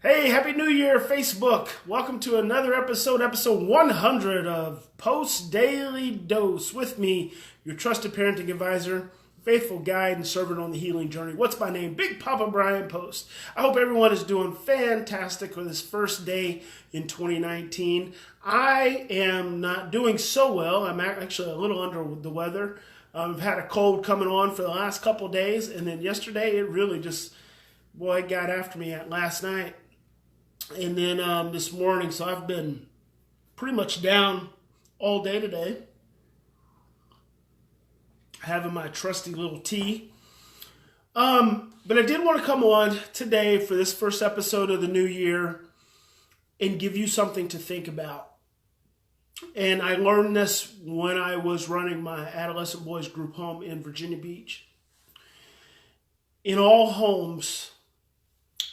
Hey, Happy New Year, Facebook. Welcome to another episode 100 of Post Daily Dose. With me, your trusted parenting advisor, faithful guide, and servant on the healing journey. What's my name? Big Papa Bryan+Post. I hope everyone is doing fantastic for this first day in 2019. I am not doing so well. I'm actually a little under the weather. I've had a cold coming on for the last couple days, and then yesterday it really just, boy, it got after me last night. And then this morning, so I've been pretty much down all day today, having my trusty little tea. But I did want to come on today for this first episode of the new year and give you something to think about. And I learned this when I was running my adolescent boys group home in Virginia Beach. In all homes,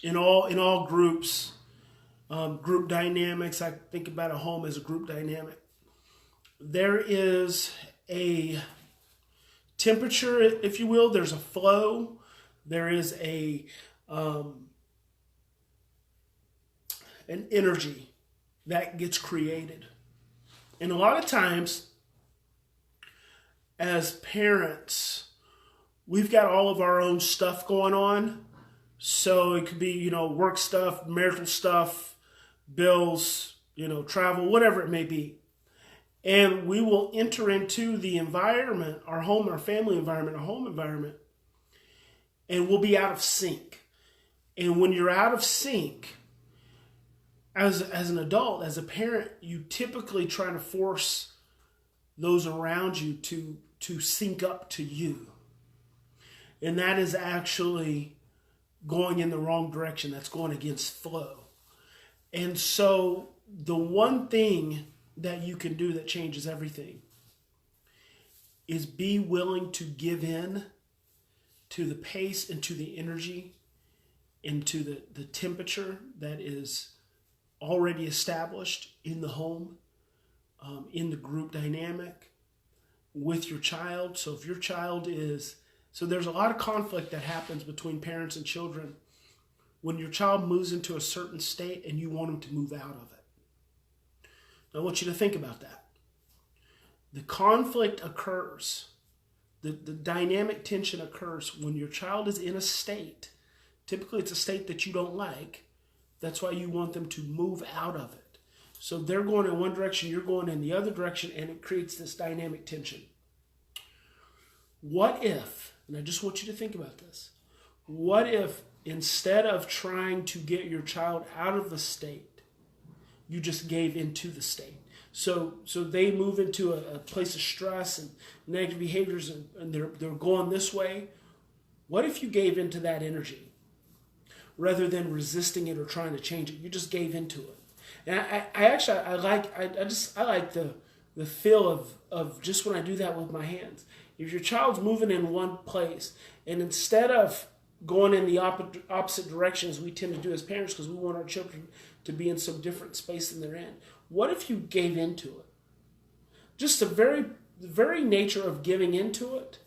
in all groups, group dynamics, I think about a home as a group dynamic. There is a temperature, if you will. There's a flow. There is an energy that gets created. And a lot of times, as parents, we've got all of our own stuff going on. So it could be, work stuff, marital stuff, bills, travel, whatever it may be. And we will enter into the environment, our home, our family environment, our home environment, and we'll be out of sync. And when you're out of sync, as an adult, as a parent, you typically try to force those around you to sync up to you. And that is actually going in the wrong direction. That's going against flow. And so the one thing that you can do that changes everything is be willing to give in to the pace and to the energy and to the temperature that is already established in the home, in the group dynamic with your child. So if your child so there's a lot of conflict that happens between parents and children when your child moves into a certain state and you want them to move out of it. Now, I want you to think about that. The conflict occurs, the dynamic tension occurs when your child is in a state. Typically, it's a state that you don't like. That's why you want them to move out of it. So they're going in one direction, you're going in the other direction, and it creates this dynamic tension. What if, and I just want you to think about this, what if instead of trying to get your child out of the state, you just gave into the state? So they move into a place of stress and negative behaviors and they're going this way. What if you gave into that energy rather than resisting it or trying to change it? You just gave into it. And I like the feel of just when I do that with my hands. If your child's moving in one place and instead of going in the opposite direction as we tend to do as parents because we want our children to be in some different space than they're in, what if you gave into it? Just the very nature of giving into it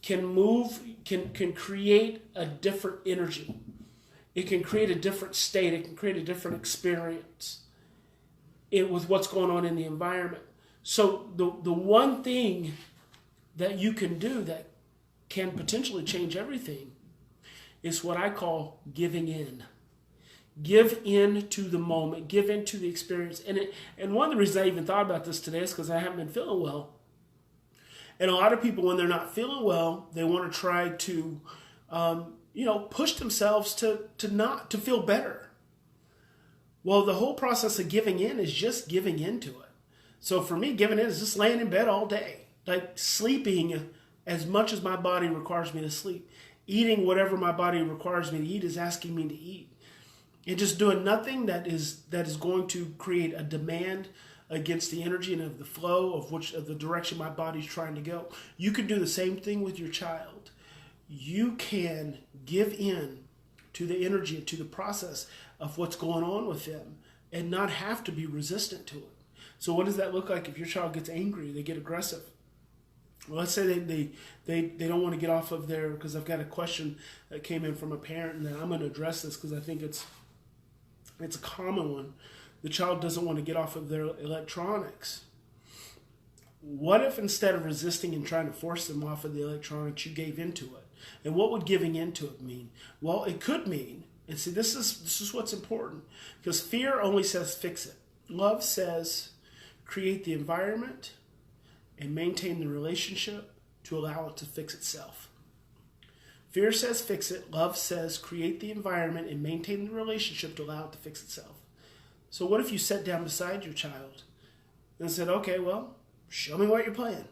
can create a different energy. It can create a different state. It can create a different experience with what's going on in the environment. So the one thing that you can do that can potentially change everything is what I call giving in. Give in to the moment. Give in to the experience. And one of the reasons I even thought about this today is because I haven't been feeling well. And a lot of people, when they're not feeling well, they want to try to, push themselves to feel better. Well, the whole process of giving in is just giving into it. So for me, giving in is just laying in bed all day, like sleeping as much as my body requires me to sleep. Eating whatever my body requires me to eat is asking me to eat. And just doing nothing that is going to create a demand against the energy and of the flow of the direction my body's trying to go. You can do the same thing with your child. You can give in to the energy and to the process of what's going on with them and not have to be resistant to it. So what does that look like if your child gets angry, they get aggressive? Well, let's say they don't want to get off of there because I've got a question that came in from a parent, and then I'm going to address this because I think it's It's a common one. The child doesn't want to get off of their electronics. What if instead of resisting and trying to force them off of the electronics, you gave into it? And what would giving into it mean? Well, it could mean, and see, this is what's important, because fear only says fix it. Love says create the environment and maintain the relationship to allow it to fix itself. Fear says fix it. Love says create the environment and maintain the relationship to allow it to fix itself. So what if you sat down beside your child and said, okay, well, show me what you're playing.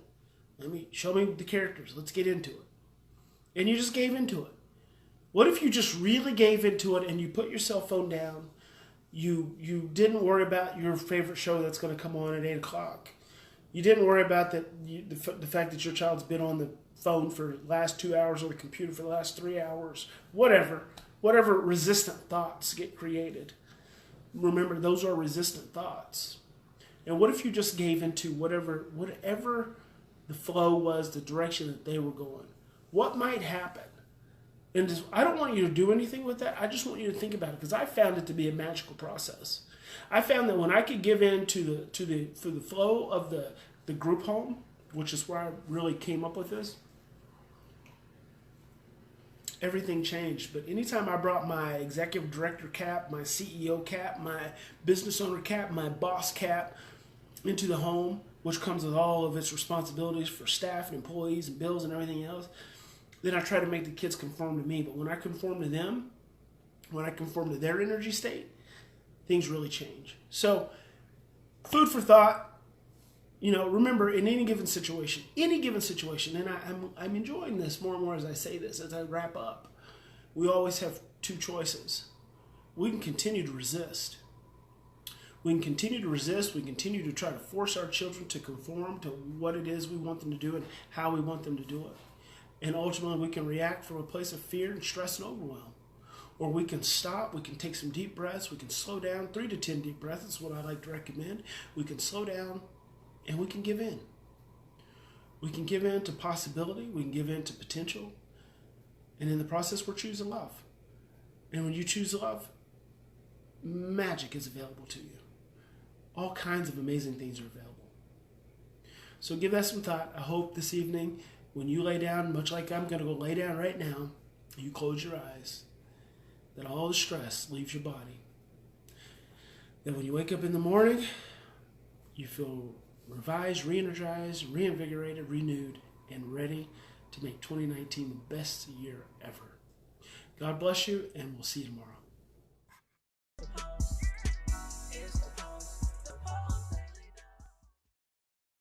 Show me the characters. Let's get into it. And you just gave into it. What if you just really gave into it and you put your cell phone down? You didn't worry about your favorite show that's going to come on at 8 o'clock. You didn't worry about the fact that your child's been on the phone for the last 2 hours or the computer for the last 3 hours. Whatever resistant thoughts get created. Remember, those are resistant thoughts. And what if you just gave into whatever the flow was, the direction that they were going? What might happen? And just, I don't want you to do anything with that. I just want you to think about it, because I found it to be a magical process. I found that when I could give in to the flow of the group home, which is where I really came up with this, everything changed. But anytime I brought my executive director cap, my CEO cap, my business owner cap, my boss cap into the home, which comes with all of its responsibilities for staff and employees and bills and everything else, then I try to make the kids conform to me. But when I conform to them, when I conform to their energy state, things really change. So, food for thought. Remember, in any given situation, and I'm enjoying this more and more as I say this, as I wrap up, we always have two choices. We can continue to resist. We can continue to resist. We continue to try to force our children to conform to what it is we want them to do and how we want them to do it. And ultimately, we can react from a place of fear and stress and overwhelm. Or we can stop, we can take some deep breaths, we can slow down, 3 to 10 deep breaths is what I like to recommend. We can slow down and we can give in. We can give in to possibility, we can give in to potential. And in the process, we're choosing love. And when you choose love, magic is available to you. All kinds of amazing things are available. So give that some thought. I hope this evening, when you lay down, much like I'm going to go lay down right now, you close your eyes, that all the stress leaves your body. That when you wake up in the morning, you feel revised, re-energized, reinvigorated, renewed, and ready to make 2019 the best year ever. God bless you, and we'll see you tomorrow.